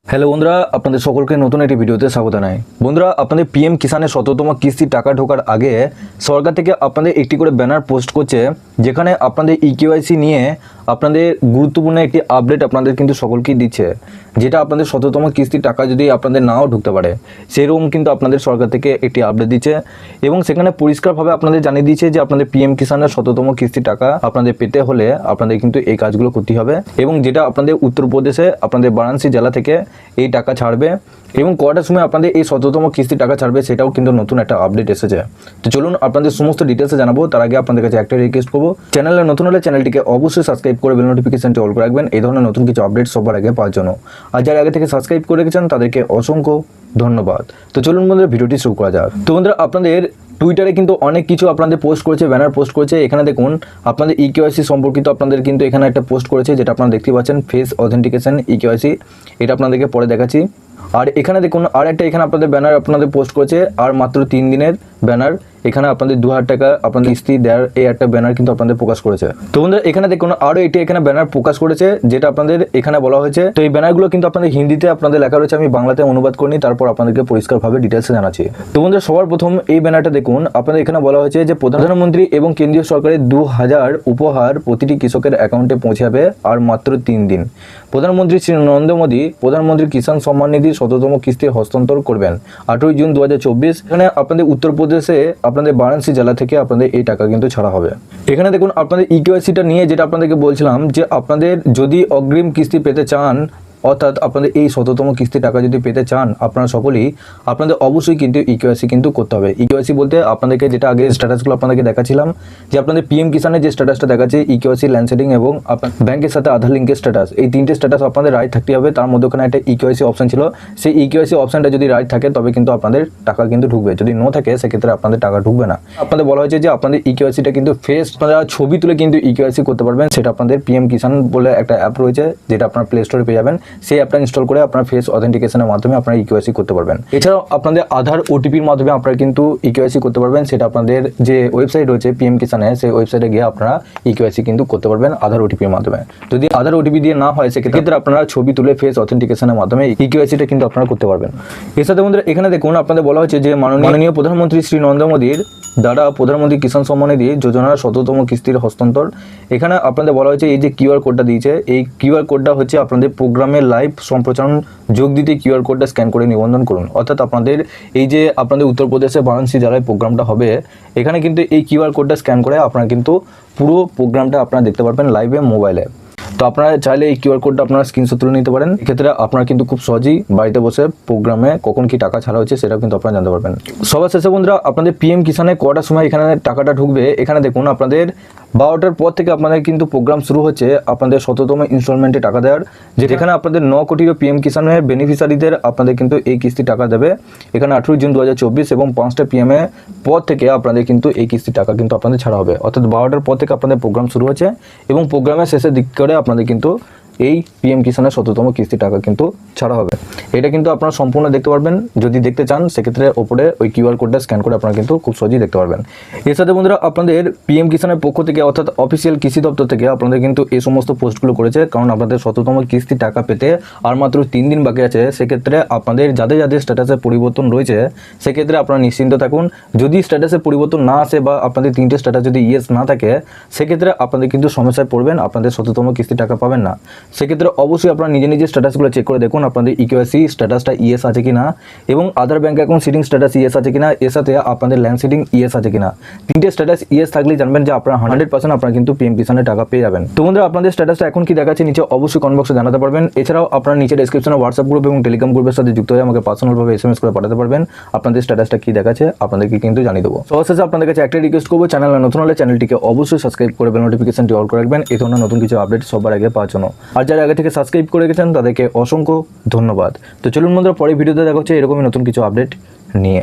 Hello বন্ধুরা, আপনাদের সকলকে নতুন একটি ভিডিওতে স্বাগত জানাই। বন্ধুরা, আপনাদের পিএম কিষানের ১৭তম কিস্তির টাকা ঢোকার আগে সরকার থেকে আপনাদের একটি করে ব্যানার পোস্ট করছে, যেখানে আপনাদের ইকেওয়াইসি নিয়ে আপনাদের গুরুত্বপূর্ণ একটি আপডেট আপনাদের কিন্তু সকলকেই দিচ্ছে, যেটা আপনাদের ১৭তম কিস্তির টাকা যদি আপনাদের নাও ঢুকতে পারে, সেরকম কিন্তু আপনাদের সরকার থেকে একটি আপডেট দিচ্ছে এবং সেখানে পরিষ্কারভাবে আপনাদের জানিয়ে দিচ্ছে যে আপনাদের পিএম কিষানের ১৭তম কিস্তির টাকা আপনাদের পেতে হলে আপনাদের কিন্তু এই কাজগুলো করতে হবে এবং যেটা আপনাদের উত্তরপ্রদেশে আপনাদের বারাণসী জেলা থেকে এই টাকা ছাড়বে এবং কটার সময় আপনাদের এই ১৭তম কিস্তির টাকা ছাড়বে সেটাও কিন্তু নতুন একটা আপডেট এসেছে। তো চলুন আপনাদের সমস্ত ডিটেলসে জানাবো। তার আগে আপনাদের কাছে একটা রিকোয়েস্ট করবো, চ্যানেলে নতুন হলে চ্যানেলটিকে অবশ্যই সাবস্ক্রাইব করে বেল নোটিফিকেশনটি অল করে রাখবেন এই ধরনের নতুন কিছু আপডেট সবার আগে পাওয়ার জন্য। আর যারা আগে থেকে সাবস্ক্রাইব করে রেখেছেন তাদেরকে অসংখ্য ধন্যবাদ। তো চলুন বন্ধুরা, ভিডিওটি শুরু করা যাক। তো বন্ধুরা, আপনাদের টুইটারে কিন্তু অনেক কিছু আপনাদের পোস্ট করেছে, ব্যানার পোস্ট করেছে। এখানে দেখুন আপনাদের ইকেওয়াইসি সম্পর্কিত আপনাদের কিন্তু এখানে একটা পোস্ট করেছে, যেটা আপনারা দেখতে পাচ্ছেন, ফেস অথেন্টিকেশন ইকেওয়াইসি। এটা আপনাদেরকে পরে দেখাচ্ছি। আর এখানে দেখুন আর একটা এখানে আপনাদের ব্যানার আপনাদের পোস্ট করেছে, আর মাত্র 3 দিনের ব্যানার। এখানে আপনাদের 2000 টাকা আপনাদের কিস্তি দেওয়ার এই একটা ব্যানার কিন্তু আপনাদের প্রকাশ করেছে। তো বন্ধুরা, এখানে দেখুন আরও এটি এখানে ব্যানার প্রকাশ করেছে, যেটা আপনাদের এখানে বলা হয়েছে। তো এই ব্যানারগুলো কিন্তু আপনাদের হিন্দিতে আপনাদের লেখা রয়েছে, আমি বাংলাতে অনুবাদ করিনি, তারপর আপনাদেরকে পরিষ্কারভাবে ডিটেলসে জানাচ্ছি। তো বন্ধুরা, সবার প্রথম এই ব্যানারটা দেখুন, আপনাদের এখানে বলা হয়েছে যে প্রধানমন্ত্রী এবং কেন্দ্রীয় সরকারের 2000 উপহার প্রতিটি কৃষকের অ্যাকাউন্টে পৌঁছাবে আর মাত্র 3 দিন। প্রধানমন্ত্রী শ্রী নরেন্দ্র মোদী প্রধানমন্ত্রী কিষাণ সম্মান নিধি ১৭তম কিস্তি হস্তান্তর করবেন 8ই জুন 2024। এখানে আপনাদের উত্তরপ্রদেশে আপনাদের বারাণসী জেলা থেকে আপনাদের এই টাকা কিন্তু ছাড়া হবে। এখানে দেখুন আপনাদের ইকেওয়াইসিটা নিয়ে যেটা আপনাদেরকে বলছিলাম, যে আপনাদের যদি অগ্রিম কিস্তি পেতে চান, অর্থাৎ আপনাদের এই ১৭তম কিস্তি টাকা যদি পেতে চান আপনারা সকলেই, আপনাদের অবশ্যই কিন্তু ইকেওয়াইসি কিন্তু করতে হবে। ইকেওয়াইসি বলতে আপনাদেরকে যেটা আগে স্ট্যাটাসগুলো আপনাদেরকে দেখাচ্ছিলাম, যে আপনাদের পিএম কিষানের যে স্ট্যাটাসটা দেখাচ্ছে ইকেওয়াইসি ল্যান্ড সেটিং এবং আপনার ব্যাংকের সাথে আধার লিঙ্কের স্ট্যাটাস, এই 3টে স্ট্যাটাস আপনাদের রাইট থাকতে হবে। তার মধ্যে ওখানে একটা ইকেওয়াইসি অপশন ছিল, সেই ইকেওয়াইসি অপশনটা যদি রাইট থাকে তবে কিন্তু আপনাদের টাকা কিন্তু ঢুকবে, যদি নো থাকে সেক্ষেত্রে আপনাদের টাকা ঢুকবে না। আপনাদের বলা হয়েছে যে আপনাদের ইকেওয়াইসিটা কিন্তু ফেস আপনারা ছবি তুলে কিন্তু ইকেওয়াইসি করতে পারবেন। সেটা আপনাদের পিএম কিষান বলে একটা অ্যাপ রয়েছে, যেটা আপনার প্লে স্টোরে পেয়ে যাবেন। সেই অ্যাপটা ইনস্টল করে আপনার ফেস অথেন্টিকেশনের মাধ্যমে আপনারা ইকেওয়াইসি করতে পারবেন। এছাড়াও আপনাদের আধার ওটিপির মাধ্যমে আপনারা কিন্তু ইকেওয়াইসি করতে পারবেন। সেটা আপনাদের যে ওয়েবসাইট রয়েছে পিএম কিষানে, সেই ওয়েবসাইটে গিয়ে আপনারা ইকেওয়াইসি কিন্তু করতে পারবেন আধার ওটিপির মাধ্যমে। যদি আধার ওটিপি দিয়ে না হয় সেক্ষেত্রে আপনারা ছবি তুলে ফেস অথেন্টিকেশনের মাধ্যমে ইকেওয়াইসিটা কিন্তু আপনারা করতে পারবেন। এর সাথে বন্ধুরা, এখানে দেখুন আপনাদের বলা হয়েছে যে মাননীয় প্রধানমন্ত্রী শ্রী নরেন্দ্র মোদীর দ্বারা প্রধানমন্ত্রী কিষাণ সম্মান নিধি যোজনার ১৭তম কিস্তির হস্তান্তর। এখানে আপনাদের বলা হয়েছে এই যে কিউআর কোডটা দিয়েছে, এই কিউআর কোডটা হচ্ছে আপনাদের প্রোগ্রামে লাইভ সম্প্রচারণ যোগ দিতে কিউআর কোডটা স্ক্যান করে নিবন্ধন করুন। অর্থাৎ আপনাদের এই যে আপনাদের উত্তরপ্রদেশে বারাণসী জেলায় প্রোগ্রামটা হবে, এখানে কিন্তু এই কিউআর কোডটা স্ক্যান করে আপনারা কিন্তু পুরো প্রোগ্রামটা আপনারা দেখতে পারবেন লাইভে মোবাইলে। তো আপনারা চাইলে এই কিউআর কোডটা আপনারা স্ক্রিনশট তুলে নিতে পারেন। এক্ষেত্রে আপনারা কিন্তু খুব সহজেই বাড়িতে বসে প্রোগ্রামে কখন কি টাকা ছাড়া হচ্ছে সেটাও কিন্তু আপনারা জানতে পারবেন। সবার শেষে বন্ধুরা, আপনাদের পিএম কিষানে কটার সময় এখানে টাকাটা ঢুকবে, এখানে দেখুন আপনাদের 12টার পর থেকে আপনাদের কিন্তু প্রোগ্রাম শুরু হচ্ছে আপনাদের ১৭তম ইনস্টলমেন্টে টাকা দেওয়ার, যেখানে আপনাদের 9 কোটিরও পিএম কিষানের বেনিফিশিয়ারিদের আপনাদের কিন্তু এই কিস্তি টাকা দেবে। এখানে 18ই জুন 2024 এবং 5টা PM এর পর থেকে আপনাদের কিন্তু এই কিস্তি টাকা কিন্তু আপনাদের ছাড়া হবে। অর্থাৎ 12টার পর থেকে আপনাদের প্রোগ্রাম শুরু হচ্ছে এবং প্রোগ্রামের শেষের দিক করে আপনাদের কিন্তু এই পিএম কিষানের ১৭তম কিস্তি টাকা কিন্তু ছাড়া হবে। এটা কিন্তু আপনারা সম্পূর্ণ দেখতে পারবেন। যদি দেখতে চান সেক্ষেত্রে ওপরে ওই কিউআর কোডটা স্ক্যান করে আপনারা কিন্তু খুব সহজেই দেখতে পারবেন। এর সাথে বন্ধুরা, আপনাদের পিএম কিষানের পক্ষ থেকে অর্থাৎ অফিসিয়াল কৃষি দপ্তর থেকে আপনাদের কিন্তু এই সমস্ত পোস্টগুলো করেছে, কারণ আপনাদের ১৭তম কিস্তি টাকা পেতে আর মাত্র 3 দিন বাকি আছে। সেক্ষেত্রে আপনাদের যাদের যাদের স্ট্যাটাসের পরিবর্তন রয়েছে সেক্ষেত্রে আপনারা নিশ্চিন্ত থাকুন। যদি স্ট্যাটাসের পরিবর্তন না আসে বা আপনাদের 3টে স্ট্যাটাস যদি ইয়েস না থাকে সেক্ষেত্রে আপনাদের কিন্তু সমস্যায় পড়বেন, আপনাদের ১৭তম কিস্তি টাকা পাবেন না। সেক্ষেত্রে অবশ্যই আপনারা নিজে নিজে স্ট্যাটাসগুলো চেক করে দেখুন আপনাদের ইকেওয়াইসি স্ট্যাটাসটা ইয়েস আছে কিনা এবং Aadhaar bank account seeding status yes আছে কিনা, এর সাথে আপনাদের ল্যান্ড সিটিং ইয়েস আছে কিনা। 3টে স্ট্যাটাস ইয়েস থাকলেই জানবেন যে আপনারা 100% আপনারা কিন্তু পিএম কিষানের টাকা পেয়ে যাবেন। তো বন্ধুরা, আপনাদের স্ট্যাটাসটা এখন কি দেখাচ্ছে নিচে অবশ্যই কমেন্ট বক্সে জানাতে পারবেন। এছাড়াও আপনারা নিচে ডেসক্রিপশনে হোয়াটসঅ্যাপ গ্রুপ এবং টেলিগ্রাম গ্রুপের সাথে যুক্ত হয়ে আমাকে পার্সোনালভাবে SMS করে পাঠাতে পারবেন। আপনাদের স্ট্যাটাসটা কি দেখাচ্ছে আপনাদেরকে কিন্তু জানিয়ে দেবো। সবশেষে আপনাদের কাছে একটা রিকোয়েস্ট করবো, চ্যানেলে নতুন হলে চ্যানেলটিকে অবশ্যই সাবস্ক্রাইব করে বেল নোটিফিকেশনটি অল করে রাখবেন এই ধরনের নতুন কিছু আপডেট সবার আগে পাওয়ার জন্য। আর যারা আগে থেকে সাবস্ক্রাইব করে গেছেন তাদেরকে অসংখ্য ধন্যবাদ। তো চলুন বন্ধুরা, পরের ভিডিওতে দেখা হচ্ছে এরকমই নতুন কিছু আপডেট নিয়ে।